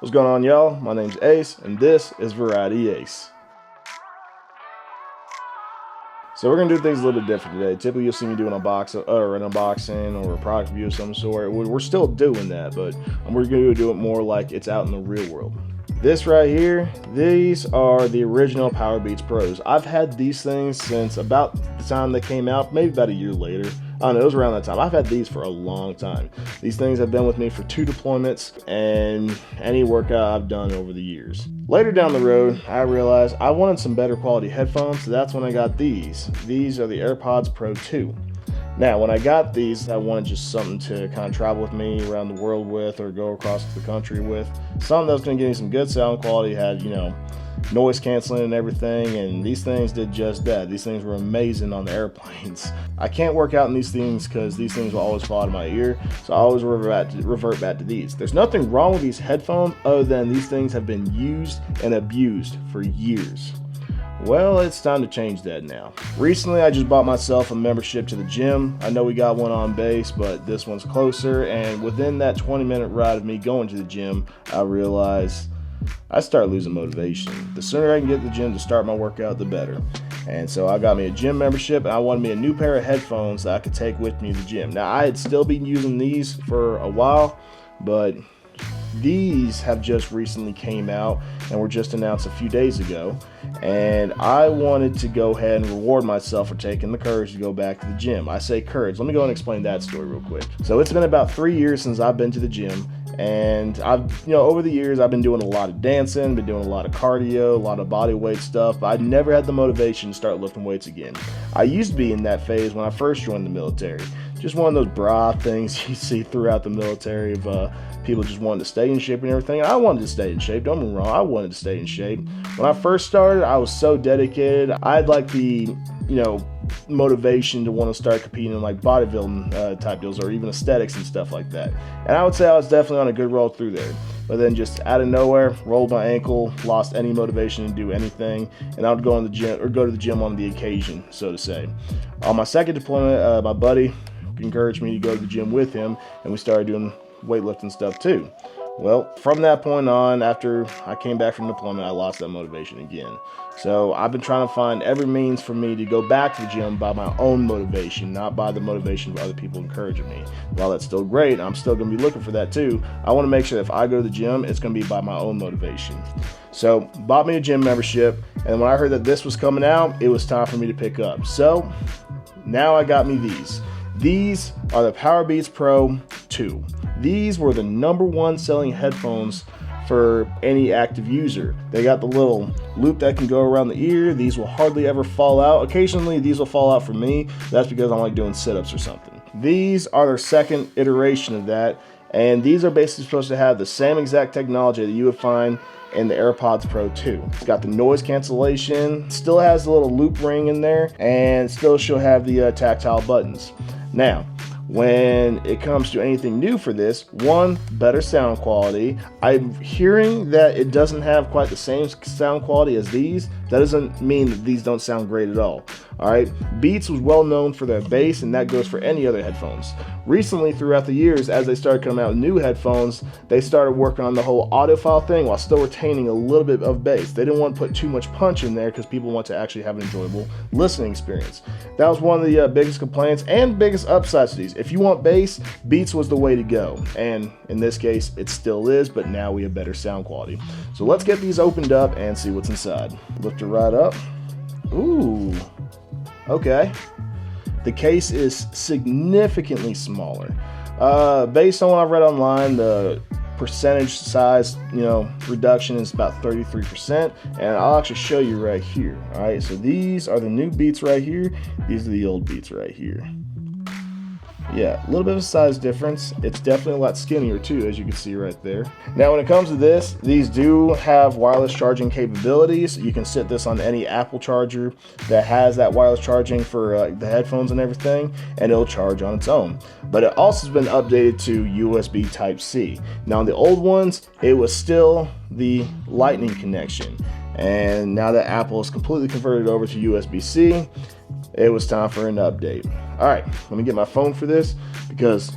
What's going on, y'all? My name's Ace, and this is Variety Ace. So we're gonna do things a little bit different today. Typically, you'll see me do an unboxing or a product review of some sort. We're still doing that, but we're gonna do it more like it's out in the real world. This right here, these are the original Powerbeats Pros. I've had these things since about the time they came out, maybe about a year later. I don't know, it was around that time. I've had these for a long time. These things have been with me for 2 deployments and any workout I've done over the years. Later down the road, I realized I wanted some better quality headphones, so that's when I got these. These are the Earbuds Pro 2. Now, when I got these, I wanted just something to kind of travel with me around the world with, or go across the country with. Something that was going to give me some good sound quality, had, noise canceling and everything, and these things did just that. These things were amazing on the airplanes. I can't work out in these things because these things will always fall out of my ear, so I always revert back to these. There's nothing wrong with these headphones other than these things have been used and abused for years. Well, it's time to change that now. Recently, I just bought myself a membership to the gym. I know we got one on base, but this one's closer, and within that 20-minute ride of me going to the gym, I realized I start losing motivation. The sooner I can get to the gym to start my workout, the better. And so I got me a gym membership, and I wanted me a new pair of headphones that I could take with me to the gym. Now, I had still been using these for a while, but these have just recently came out and were just announced a few days ago, and I wanted to go ahead and reward myself for taking the courage to go back to the gym. I say courage, let me go and explain that story real quick. So it's been about 3 years since I've been to the gym, and I've, over the years I've been doing a lot of dancing, been doing a lot of cardio, a lot of body weight stuff, but I never had the motivation to start lifting weights again. I used to be in that phase when I first joined the military. Just one of those bra things you see throughout the military of people just wanting to stay in shape and everything. And I wanted to stay in shape, don't get me wrong, I wanted to stay in shape. When I first started, I was so dedicated. I had like the, motivation to want to start competing in like bodybuilding type deals, or even aesthetics and stuff like that. And I would say I was definitely on a good roll through there. But then just out of nowhere, rolled my ankle, lost any motivation to do anything, and I would go to the gym on the occasion, so to say. On my second deployment, my buddy encouraged me to go to the gym with him, and we started doing weightlifting stuff too. Well, from that point on, after I came back from deployment, I lost that motivation again. So I've been trying to find every means for me to go back to the gym by my own motivation, not by the motivation of other people encouraging me. While that's still great, I'm still going to be looking for that too. I want to make sure that if I go to the gym, it's going to be by my own motivation. So bought me a gym membership, and when I heard that this was coming out, it was time for me to pick up. So now I got me these. These are the Powerbeats Pro 2. These were the #1 selling headphones for any active user. They got the little loop that can go around the ear. These will hardly ever fall out. Occasionally these will fall out for me. That's because I'm like doing sit-ups or something. These are their second iteration of that, and these are basically supposed to have the same exact technology that you would find in the AirPods Pro 2. It's got the noise cancellation, still has the little loop ring in there, and still should have the tactile buttons. Now, when it comes to anything new for this, one, better sound quality. I'm hearing that it doesn't have quite the same sound quality as these. That doesn't mean that these don't sound great at all. Alright, Beats was well known for their bass, and that goes for any other headphones. Recently, throughout the years, as they started coming out with new headphones, they started working on the whole audiophile thing while still retaining a little bit of bass. They didn't want to put too much punch in there because people want to actually have an enjoyable listening experience. That was one of the biggest complaints and biggest upsides to these. If you want bass, Beats was the way to go. And in this case, it still is, but now we have better sound quality. So let's get these opened up and see what's inside. Lift it right up. Ooh. Okay. The case is significantly smaller. Based on what I've read online, the percentage size, reduction is about 33%, and I'll actually show you right here. All right, so these are the new Beats right here. These are the old Beats right here. Yeah, a little bit of a size difference. It's definitely a lot skinnier too, as you can see right there. Now, when it comes to this, these do have wireless charging capabilities. You can sit this on any Apple charger that has that wireless charging for the headphones and everything, and it'll charge on its own. But it also has been updated to USB Type-C. Now, on the old ones, it was still the Lightning connection. And now that Apple has completely converted over to USB-C, it was time for an update. All right, let me get my phone for this because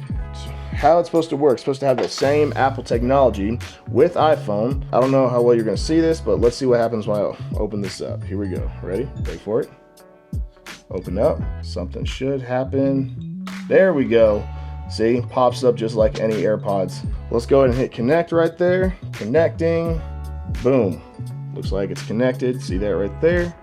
how it's supposed to work. It's supposed to have the same Apple technology with iPhone. I don't know how well you're gonna see this, but let's see what happens when I open this up. Here we go. Ready? Wait for it. Open up. Something should happen. There we go. See, pops up just like any AirPods. Let's go ahead and hit connect right there. Connecting. Boom. Looks like it's connected. See that right there?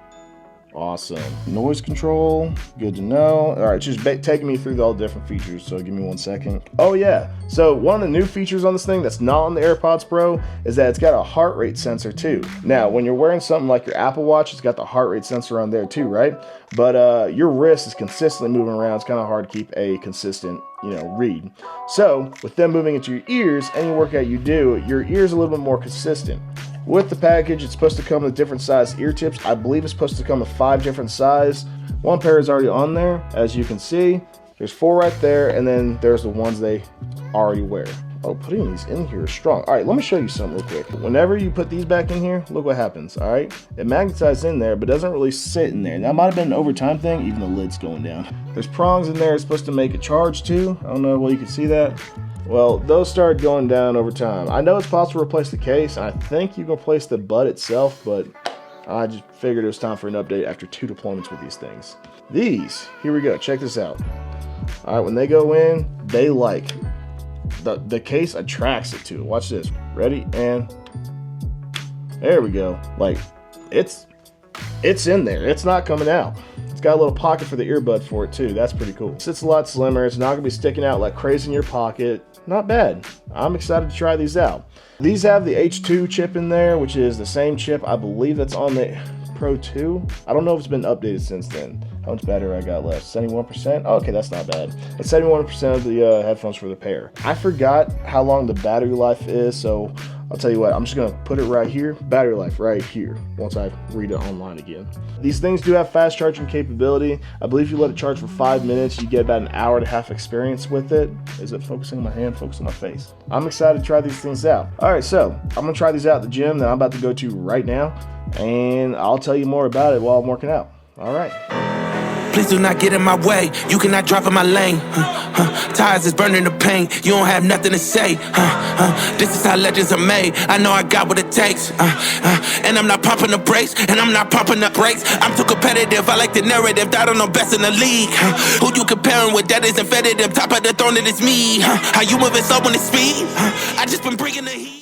Awesome. Noise control, good to know. All right, just taking me through all the different features, so give me 1 second. Oh yeah, so one of the new features on this thing that's not on the AirPods Pro is that it's got a heart rate sensor too. Now, when you're wearing something like your Apple Watch, it's got the heart rate sensor on there too, right? But your wrist is consistently moving around. It's kind of hard to keep a consistent, read. So with them moving into your ears, any workout you do, your ears are a little bit more consistent. With the package, it's supposed to come with different size ear tips. I believe it's supposed to come with 5 different sizes. One pair is already on there, as you can see. There's 4 right there, and then there's the ones they already wear. Oh, putting these in here is strong. All right, let me show you something real quick. Whenever you put these back in here, look what happens, all right? It magnetizes in there, but doesn't really sit in there. That might have been an overtime thing, even the lid's going down. There's prongs in there. It's supposed to make a charge too. I don't know, well, you can see that. Well, those start going down over time. I know it's possible to replace the case, and I think you can replace the butt itself, but I just figured it was time for an update after 2 deployments with these things. These, here we go, check this out. All right, when they go in, they like, the case attracts it to it. Watch this, ready, and there we go. Like, it's in there, it's not coming out. It's got a little pocket for the earbud for it too. That's pretty cool. It's a lot slimmer. It's not gonna be sticking out like crazy in your pocket. Not bad. I'm excited to try these out. These have the H2 chip in there, which is the same chip I believe that's on the Pro 2. I don't know if it's been updated since then. How much battery I got left? 71%? Oh, okay, that's not bad. It's 71% of the headphones for the pair. I forgot how long the battery life is, so I'll tell you what, I'm just gonna put it right here. Battery life right here, once I read it online again. These things do have fast charging capability. I believe if you let it charge for 5 minutes, you get about an hour and a half experience with it. Is it focusing on my hand? Focus on my face. I'm excited to try these things out. All right, so I'm gonna try these out at the gym that I'm about to go to right now, and I'll tell you more about it while I'm working out. All right. Please do not get in my way. You cannot drive in my lane. Tires is burning the paint. You don't have nothing to say. This is how legends are made. I know I got what it takes. And I'm not pumping the brakes. And I'm not pumping the brakes. I'm too competitive. I like the narrative. That I don't know best in the league. Who you comparing with? That isn't competitive. Top of the throne, it is me. How you moving slow when it's speed? I just been bringing the heat.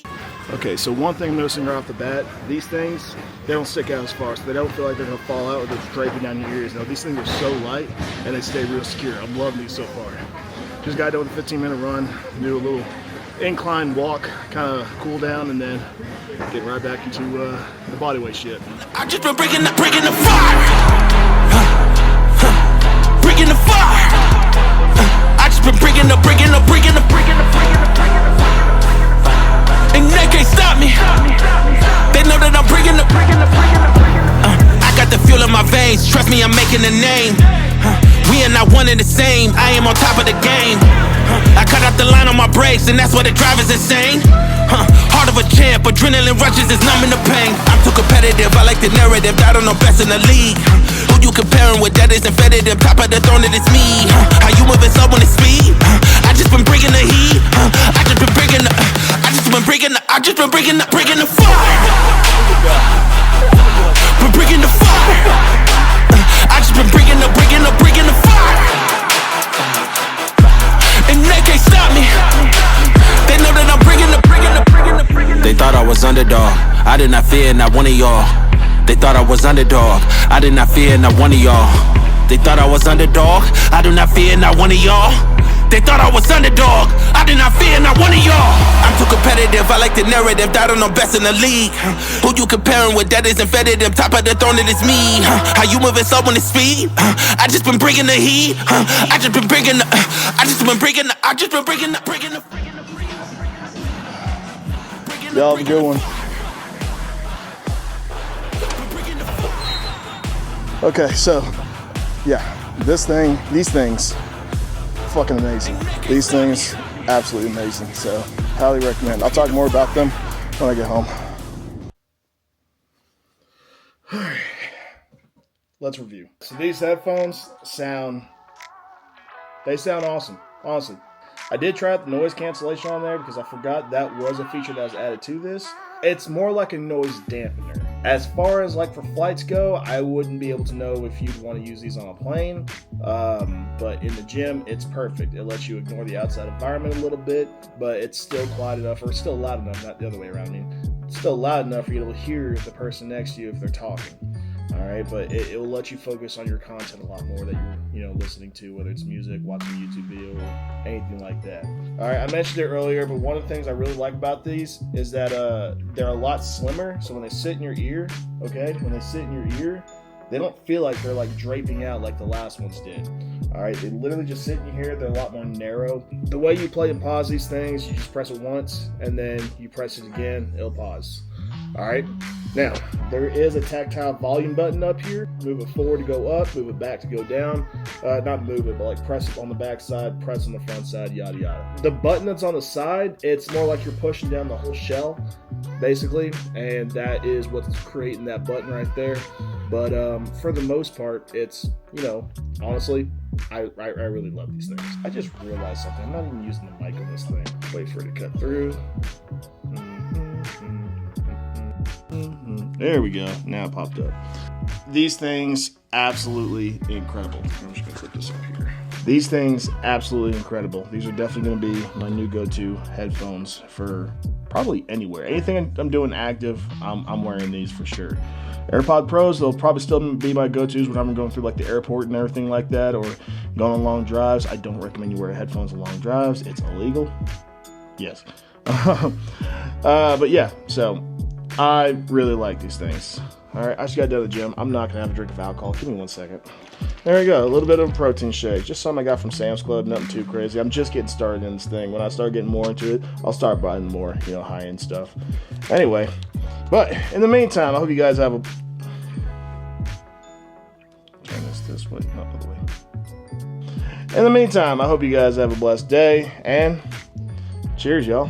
Okay, so one thing I'm noticing right off the bat, these things, they don't stick out as far, so they don't feel like they're gonna fall out or they're draping down your ears. Now, these things are so light and they stay real secure. I'm loving these so far. Just got done with a 15-minute run, do a little incline walk, kind of cool down, and then get right back into the bodyweight shit. I just been bringing the fire. Bringing the fire. I just been bringing the and they can't stop me. They know that I'm bringing the I got the fuel in my veins. Trust me, I'm making a name. We are not one and the same. I am on top of the game. I cut out the line on my brakes, and that's why the drive is insane. Heart of a champ, adrenaline rushes is numbing the pain. I'm too competitive, I like the narrative. I don't know best in the league. Who you comparing with? That isn't competitive. Top of the throne, it is me. How you moving slow when it's speed? I just been bringing the heat. I just been bringing the fire. Been bringing the fire. I just been bringing the fire. And they can't stop me. They know that I'm bringing the. They thought I was underdog. I did not fear not one of y'all. They thought I was underdog. I did not fear not one of y'all. They thought I was underdog. I do not fear not one of y'all. They thought I was underdog. I did not fear not one of y'all. I'm too competitive. I like the narrative. I don't know best in the league. Who you comparing with? That isn't competitive. Top of the throne, it is me. How you moving slow when it's speed? I just been bringing the heat. I just been bringing the. Y'all have a good one. Okay, so yeah, these things, fucking amazing. These things, absolutely amazing. So highly recommend. I'll talk more about them when I get home. All right, let's review. So these headphones sound awesome. Honestly, I did try out the noise cancellation on there because I forgot that was a feature that was added to this. It's more like a noise dampener. As far as like for flights go, I wouldn't be able to know if you'd want to use these on a plane, but in the gym, it's perfect. It lets you ignore the outside environment a little bit, but it's still quiet enough, or it's still loud enough, not the other way around. I mean, it's still loud enough for you to hear the person next to you if they're talking. All right, but it will let you focus on your content a lot more that you're listening to, whether it's music, watching a YouTube video, or anything like that. All right, I mentioned it earlier, but one of the things I really like about these is that they're a lot slimmer. So when they sit in your ear, they don't feel like they're like draping out like the last ones did. All right, they literally just sit in your ear. They're a lot more narrow. The way you play and pause these things, you just press it once, and then you press it again, it'll pause. All right, now there is a tactile volume button up here. Move it forward to go up, move it back to go down. Not move it, but like press it on the back side, press on the front side, yada yada. The button that's on the side, it's more like you're pushing down the whole shell, basically, and that is what's creating that button right there. But for the most part, it's, honestly, I really love these things. I just realized something. I'm not even using the mic on this thing. Wait for it to cut through. There we go. Now it popped up. These things, absolutely incredible. I'm just going to put this up here. These things, absolutely incredible. These are definitely going to be my new go-to headphones for probably anywhere. Anything I'm doing active, I'm wearing these for sure. AirPod Pros, they'll probably still be my go-tos when I'm going through like the airport and everything like that, or going on long drives. I don't recommend you wear headphones on long drives. It's illegal. Yes. But yeah, so I really like these things. All right, I just got done at the gym. I'm not going to have a drink of alcohol. Give me 1 second. There we go. A little bit of a protein shake. Just something I got from Sam's Club. Nothing too crazy. I'm just getting started in this thing. When I start getting more into it, I'll start buying more, high-end stuff. Anyway, but in the meantime, I hope you guys have a... Turn this way, not the other way. In the meantime, I hope you guys have a blessed day, and cheers, y'all.